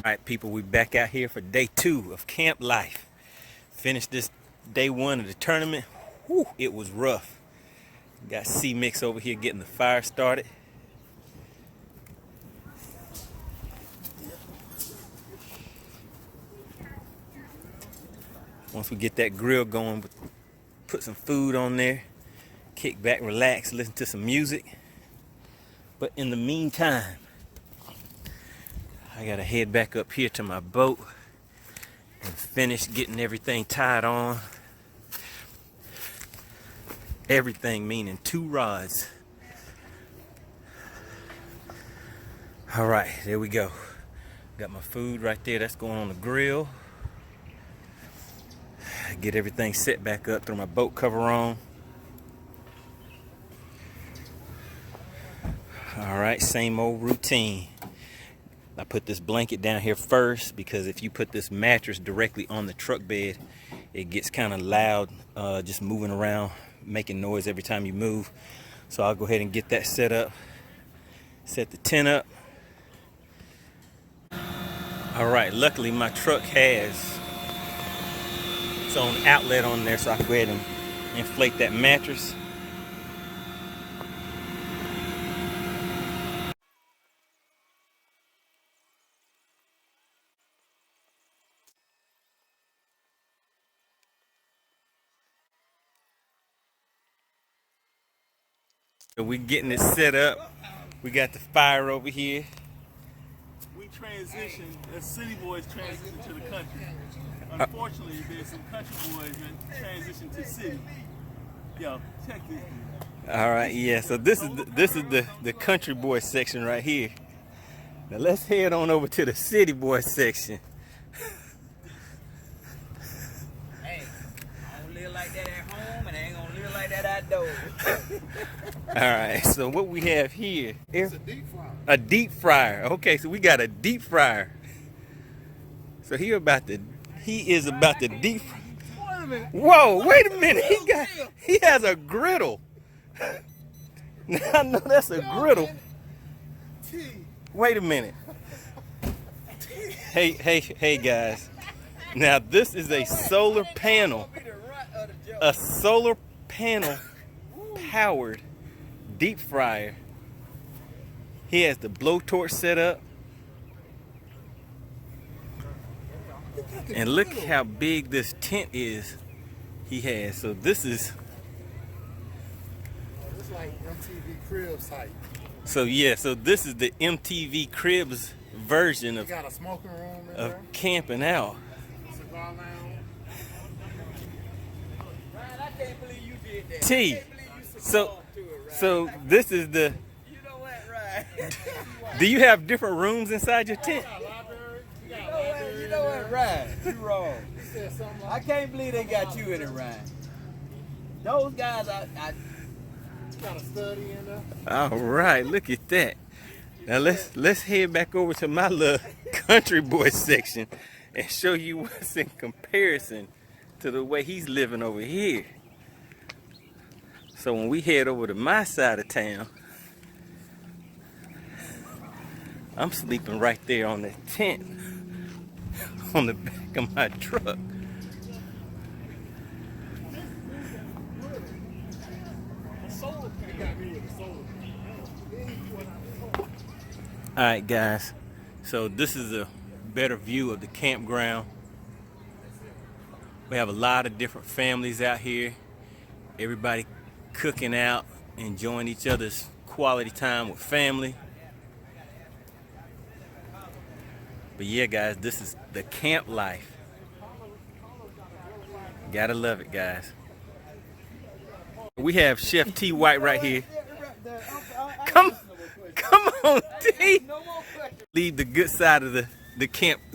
Alright people, we back out here for day 2 of Camp Life. Finished this day 1 of the tournament. Whew, it was rough. Got C-Mix over here getting the fire started. Once we get that grill going, put some food on there, kick back, relax, listen to some music. But in the meantime, I gotta head back up here to my boat and finish getting everything tied on. Everything meaning 2 rods. All right, there we go. Got my food right there, that's going on the grill. Get everything set back up, throw my boat cover on. All right, same old routine. I put this blanket down here first because if you put this mattress directly on the truck bed, it gets kind of loud, just moving around, making noise every time you move. So I'll go ahead and get that set up, set the tent up. All right, luckily my truck has its own outlet on there, so I can go ahead and inflate that mattress. So we're getting it set up. We got the fire over here. We transitioned, as city boys transitioned to the country. Unfortunately, there's some country boys that transitioned to city. Yo, check this dude. All right, yeah. So this is the country boy section right here. Now let's head on over to the city boy section. Hey, I don't live like that at home, and I ain't gonna live like that outdoors. All right, so what we have here is It's a deep fryer. a deep fryer. Okay, so we got a deep fryer. So he is about to deep fry. Wait a minute. Whoa, wait a minute. He has a griddle. Now I know that's a griddle. Wait a minute. Hey guys. Now this is a solar panel. A solar panel powered deep fryer. He has the blowtorch set up. And look how big this tent is he has. So this is, It's like MTV Cribs type. so yeah, so this is the MTV Cribs version You of got a smoking room in there. camping out. Cigar lounge. Ryan, I can't believe you did that. T. I can't believe you So succumbed to it, Ryan. so this is the, You know what, Ryan? do you have different rooms inside your tent? You know what, Ryan? You wrong. I can't believe they got you in it, Ryan. Those guys, I Got a study in there. All right, look at that. Now let's head back over to my little country boy section and show you what's in comparison to the way he's living over here. So when we head over to my side of town, I'm sleeping right there on the tent on the back of my truck. All right, guys. So this is a better view of the campground. We have a lot of different families out here. Everybody cooking out, enjoying each other's quality time with family. But yeah, guys, this is the camp life. Gotta love it, guys. We have Chef T. White right here. Come on, T. Leave the good side of the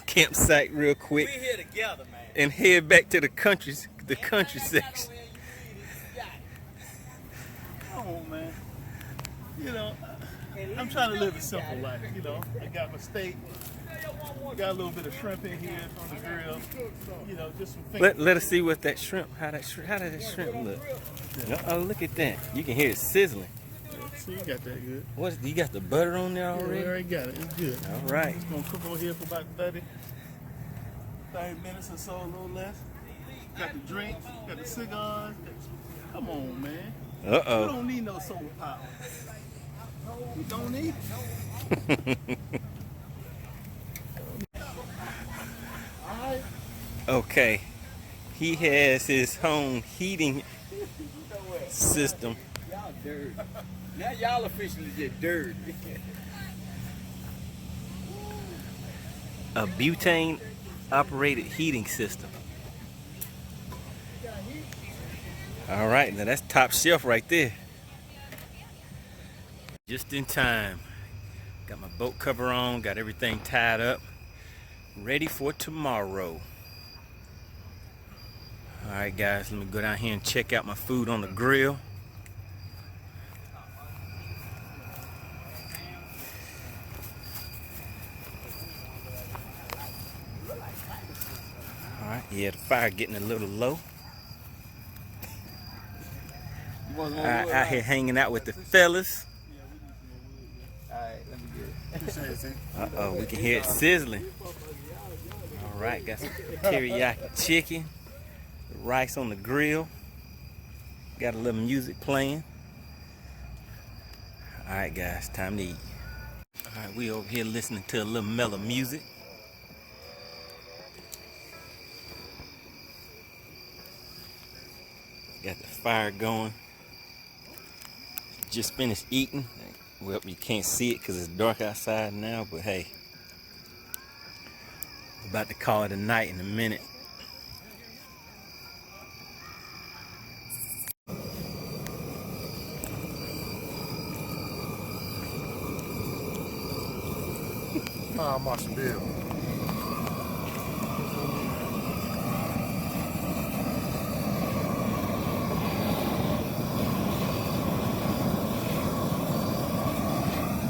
campsite real quick. we here together, man. And head back to the country section. Come on, man. You know, I'm trying to live a simple life. You know, I got my steak. Got a little bit of shrimp in here on the grill. You know, just some things. Let us see what that shrimp, how does that shrimp look? Oh, look at that. You can hear it sizzling. See, you got that good. What? You got the butter on there Yeah, already? we already got it. It's good. All right. It's gonna cook over here for about 30 minutes or so, a little less. Got the drinks, got the cigars. Come on, man. We Uh-oh. don't need no solar power. We don't need it. All right. Okay. He has his home heating system. Y'all dirty. Now y'all officially get dirty. A butane operated heating system. All right, now that's top shelf right there. Just in time. Got my boat cover on, got everything tied up, ready for tomorrow. All right, guys, let me go down here and check out my food on the grill. All right, yeah, the fire getting a little low. Out here hanging out with the fellas. Alright, let me get it. Uh-oh, we can hear it sizzling. All right, got some teriyaki chicken, the rice on the grill. Got a little music playing. All right, guys, time to eat. All right, we over here listening to a little mellow music. Got the fire going. Just finished eating. Well, you can't see it because it's dark outside now, but hey, about to call it a night in a minute. Marshall Bill.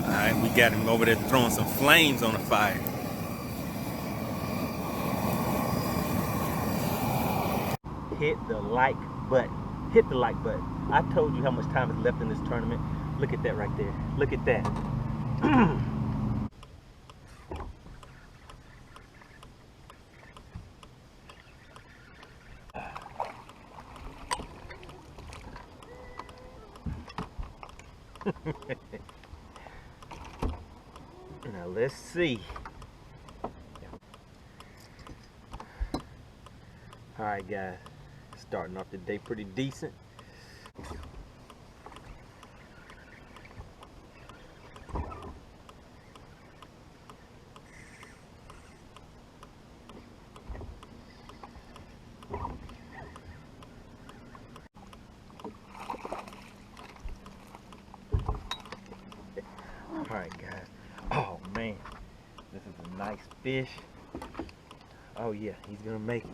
Alright, we got him over there throwing some flames on the fire. Hit the like button. Hit the like button. I told you how much time is left in this tournament. Look at that right there. Look at that. Now let's see. Alright guys, starting off the day pretty decent. Alright guys, oh man, this is a nice fish. Oh yeah, he's gonna make it.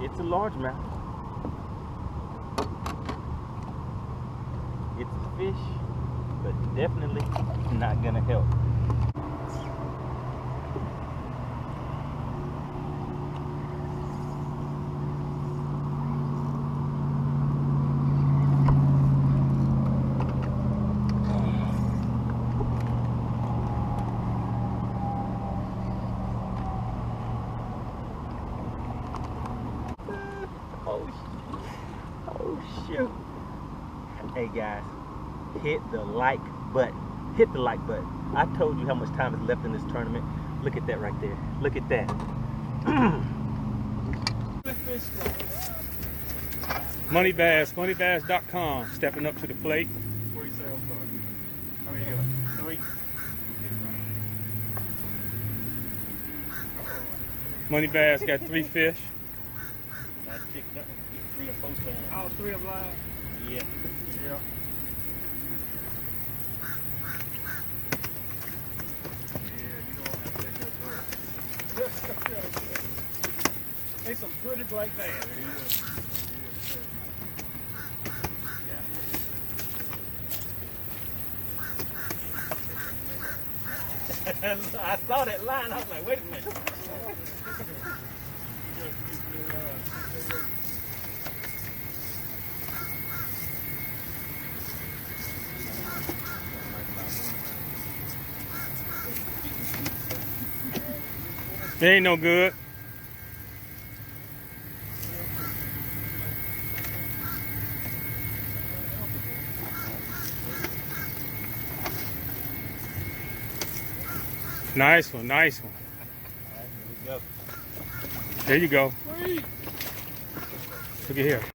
It's a largemouth. It's a fish, but definitely not gonna help. Oh shoot. Hey guys, hit the like button. Hit the like button. I told you how much time is left in this tournament. Look at that right there. Look at that. moneybass.com, stepping up to the plate. Where you sell for? How many you got? 3? Money Bass got 3 fish. I picked up 3 or 4 times. All 3 of them live? Yeah. Yeah. They some pretty black bass. I saw that line. I was like, wait a minute. It ain't no good. Nice one, nice one. There you go. Look at here.